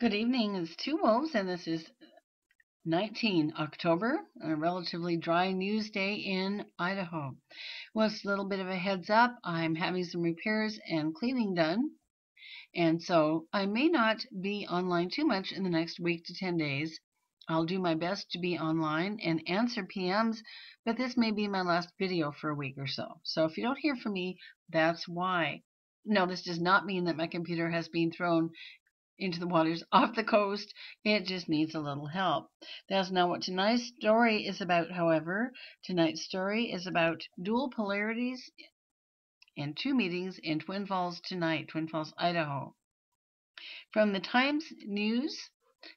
Good evening, it's Two Wolves, and this is 19 October, a relatively dry news day in Idaho. Well, it's a little bit of a heads up. I'm having some repairs and cleaning done, and so I may not be online too much in the next week to 10 days. I'll do my best to be online and answer PMs, but this may be my last video for a week or so. So if you don't hear from me, that's why. No, this does not mean that my computer has been thrown into the waters off the coast. It just needs a little help. That's not what tonight's story is about, however. Tonight's story is about dual polarities and two meetings in Twin Falls tonight, Twin Falls, Idaho. From the Times News,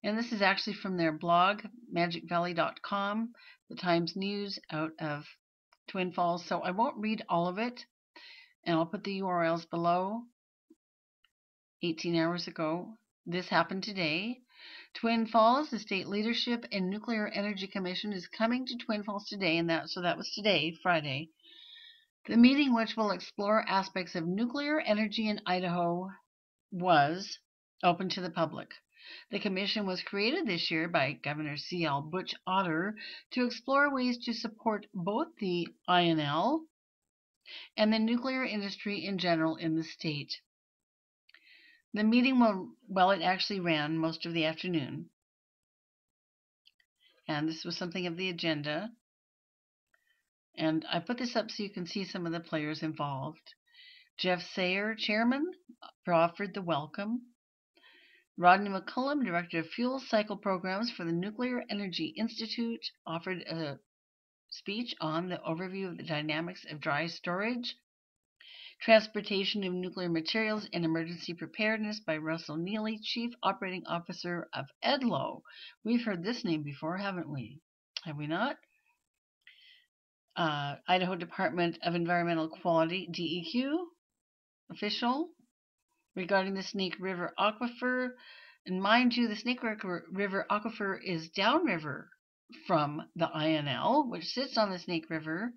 and this is actually from their blog, magicvalley.com, the Times News out of Twin Falls. So I won't read all of it, and I'll put the URLs below. 18 hours ago. This happened today. Twin Falls, the State Leadership and Nuclear Energy Commission is coming to Twin Falls today, and that was today, Friday. The meeting, which will explore aspects of nuclear energy in Idaho, was open to the public. The commission was created this year by Governor C.L. Butch Otter to explore ways to support both the INL and the nuclear industry in general in the state. The meeting it actually ran most of the afternoon. And this was something of the agenda. And I put this up so you can see some of the players involved. Jeff Sayer, chairman, offered the welcome. Rodney McCullum, director of fuel cycle programs for the Nuclear Energy Institute, offered a speech on the overview of the dynamics of dry storage. Transportation of Nuclear Materials and Emergency Preparedness by Russell Neely, Chief Operating Officer of EDLO. We've heard this name before, haven't we? Have we not? Idaho Department of Environmental Quality, DEQ, official, regarding the Snake River Aquifer. And mind you, the Snake River Aquifer is downriver from the INL, which sits on the Snake River.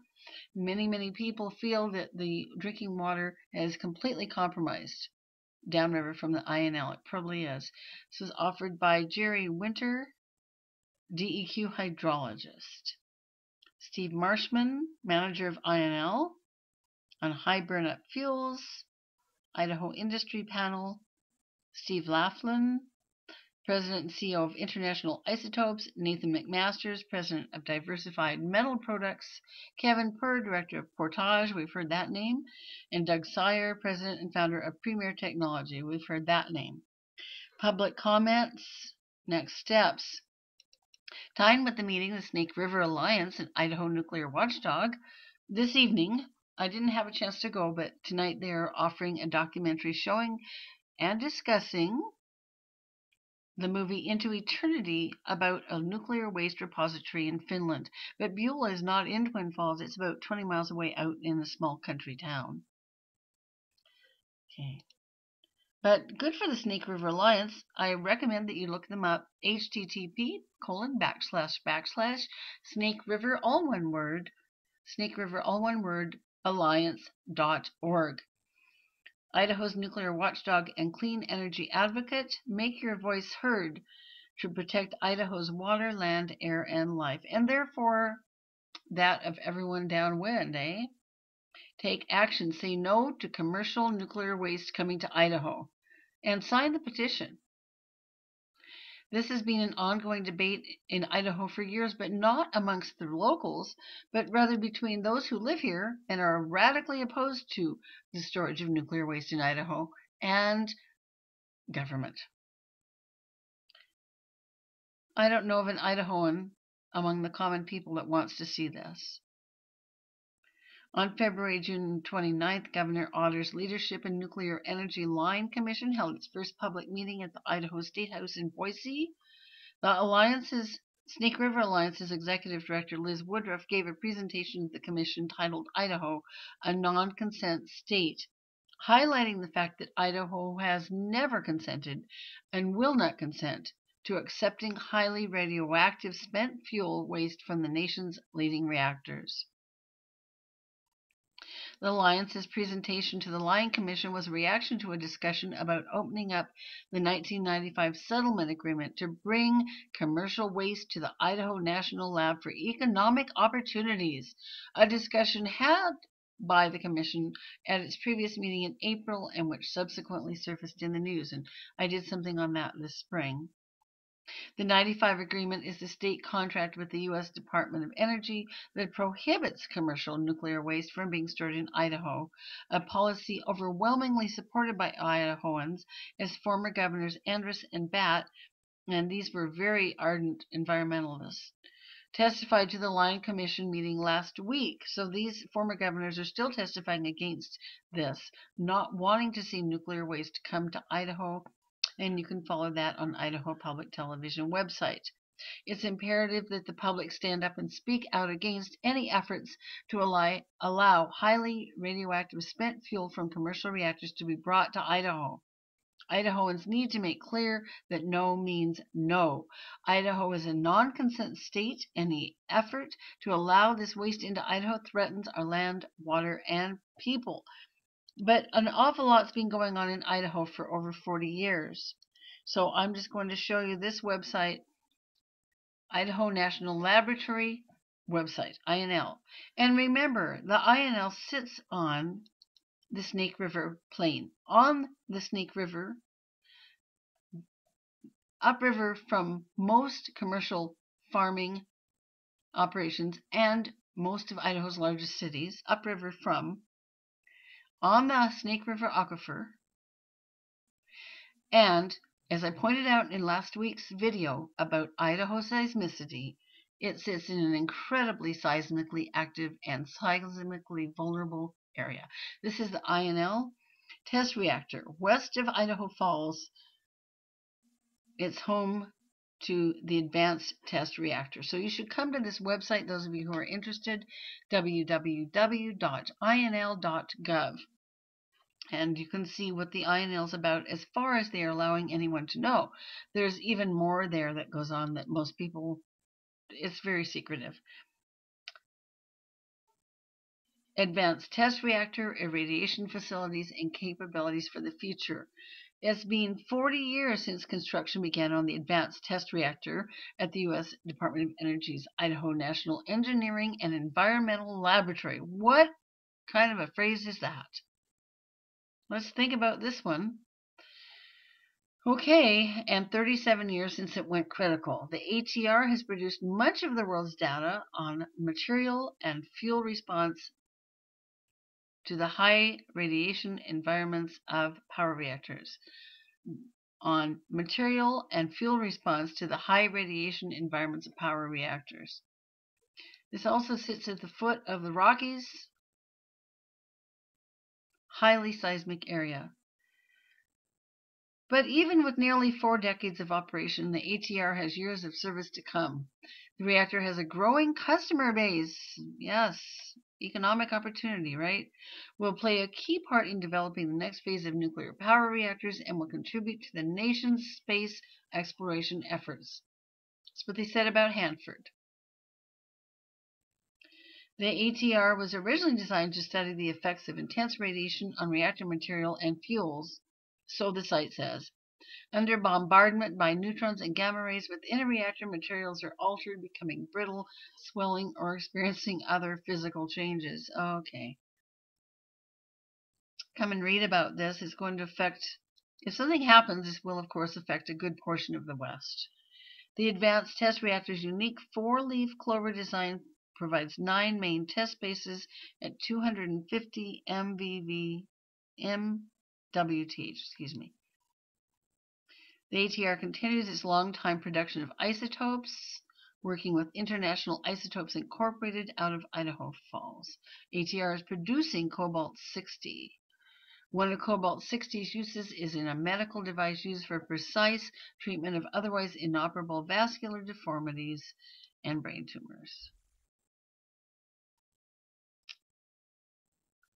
Many people feel that the drinking water is completely compromised downriver from the INL. It probably is. This was offered by Jerry Winter, DEQ hydrologist. Steve Marshman, manager of INL on high burnup fuels, Idaho Industry Panel. Steve Laughlin, President and CEO of International Isotopes. Nathan McMasters, President of Diversified Metal Products. Kevin Purr, Director of Portage. We've heard that name. And Doug Sire, President and founder of Premier Technology. We've heard that name. Public comments. Next steps. Tying with the meeting, the Snake River Alliance and Idaho Nuclear Watchdog. This evening, I didn't have a chance to go, but tonight they're offering a documentary showing and discussing the movie Into Eternity about a nuclear waste repository in Finland. But Beulah is not in Twin Falls. It's about 20 miles away out in a small country town. Okay. But good for the Snake River Alliance. I recommend that you look them up. http:// Snake River, all one word, alliance.org. Idaho's nuclear watchdog and clean energy advocate. Make your voice heard to protect Idaho's water, land, air, and life, and therefore that of everyone downwind, eh? Take action. Say no to commercial nuclear waste coming to Idaho, and sign the petition. This has been an ongoing debate in Idaho for years, but not amongst the locals, but rather between those who live here and are radically opposed to the storage of nuclear waste in Idaho and government. I don't know of an Idahoan among the common people that wants to see this. On June 29th, Governor Otter's Leadership and Nuclear Energy Line Commission held its first public meeting at the Idaho State House in Boise. The Snake River Alliance's Executive Director Liz Woodruff gave a presentation at the commission titled Idaho, a Non-Consent State, highlighting the fact that Idaho has never consented and will not consent to accepting highly radioactive spent fuel waste from the nation's leading reactors. The Alliance's presentation to the Lyon Commission was a reaction to a discussion about opening up the 1995 settlement agreement to bring commercial waste to the Idaho National Lab for economic opportunities. A discussion had by the Commission at its previous meeting in April and which subsequently surfaced in the news. And I did something on that this spring. The 95 agreement is the state contract with the U.S. Department of Energy that prohibits commercial nuclear waste from being stored in Idaho, a policy overwhelmingly supported by Idahoans, as former governors Andrus and Batt, and these were very ardent environmentalists, testified to the Lyon Commission meeting last week. So these former governors are still testifying against this, not wanting to see nuclear waste come to Idaho, and you can follow that on Idaho Public Television website. It's imperative that the public stand up and speak out against any efforts to allow highly radioactive spent fuel from commercial reactors to be brought to Idaho. Idahoans need to make clear that no means no. Idaho is a non-consent state. Any effort to allow this waste into Idaho threatens our land, water, and people. But an awful lot's been going on in Idaho for over 40 years. So I'm just going to show you this website, Idaho National Laboratory website, INL. And remember, the INL sits on the Snake River Plain. On the Snake River, upriver from most commercial farming operations and most of Idaho's largest cities, upriver from, on the Snake River Aquifer. And as I pointed out in last week's video about Idaho seismicity, it sits in an incredibly seismically active and seismically vulnerable area. This is the INL test reactor west of Idaho Falls. It's home to the Advanced Test Reactor. So you should come to this website, those of you who are interested, www.inl.gov. And you can see what the INL is about as far as they are allowing anyone to know. There's even more there that goes on that most people, it's very secretive. Advanced Test Reactor, irradiation facilities, and capabilities for the future. It's been 40 years since construction began on the Advanced Test Reactor at the U.S. Department of Energy's Idaho National Engineering and Environmental Laboratory. What kind of a phrase is that? Let's think about this one. Okay, and 37 years since it went critical. The ATR has produced much of the world's data on material and fuel response to the high radiation environments of power reactors. On material and fuel response to the high radiation environments of power reactors. This also sits at the foot of the Rockies, highly seismic area. But even with nearly 4 decades of operation, the ATR has years of service to come. The reactor has a growing customer base. Yes, economic opportunity, right? Will play a key part in developing the next phase of nuclear power reactors and will contribute to the nation's space exploration efforts. That's what they said about Hanford. The ATR was originally designed to study the effects of intense radiation on reactor material and fuels, so the site says. Under bombardment by neutrons and gamma rays within a reactor, materials are altered, becoming brittle, swelling, or experiencing other physical changes. Okay. Come and read about this. It's going to affect, if something happens, this will, of course, affect a good portion of the West. The Advanced Test Reactor's unique 4-leaf clover design provides 9 main test bases at 250 MWT. The ATR continues its long-time production of isotopes, working with International Isotopes Incorporated out of Idaho Falls. ATR is producing cobalt-60. One of cobalt-60's uses is in a medical device used for precise treatment of otherwise inoperable vascular deformities and brain tumors.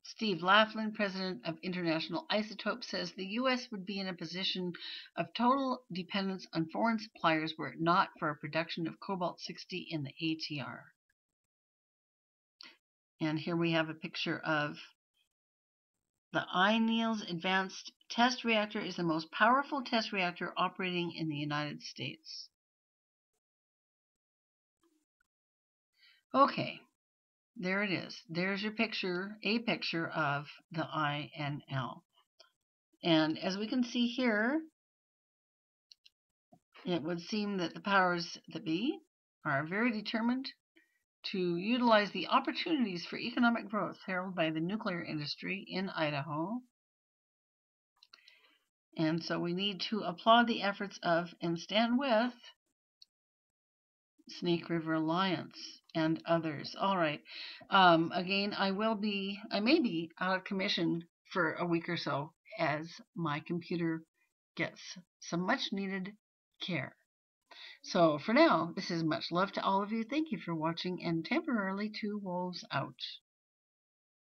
Steve Laughlin, president of International Isotopes, says the U.S. would be in a position of total dependence on foreign suppliers were it not for a production of cobalt-60 in the ATR. And here we have a picture of The INEOS Advanced Test Reactor is the most powerful test reactor operating in the United States. Okay, there it is. There's your picture, a picture of the INL. And as we can see here, it would seem that the powers that be are very determined to utilize the opportunities for economic growth heralded by the nuclear industry in Idaho. And so we need to applaud the efforts of and stand with Snake River Alliance and others. All right. Again, I may be out of commission for a week or so as my computer gets some much needed care. So for now, this is much love to all of you. Thank you for watching, and temporarily 2 wolves out.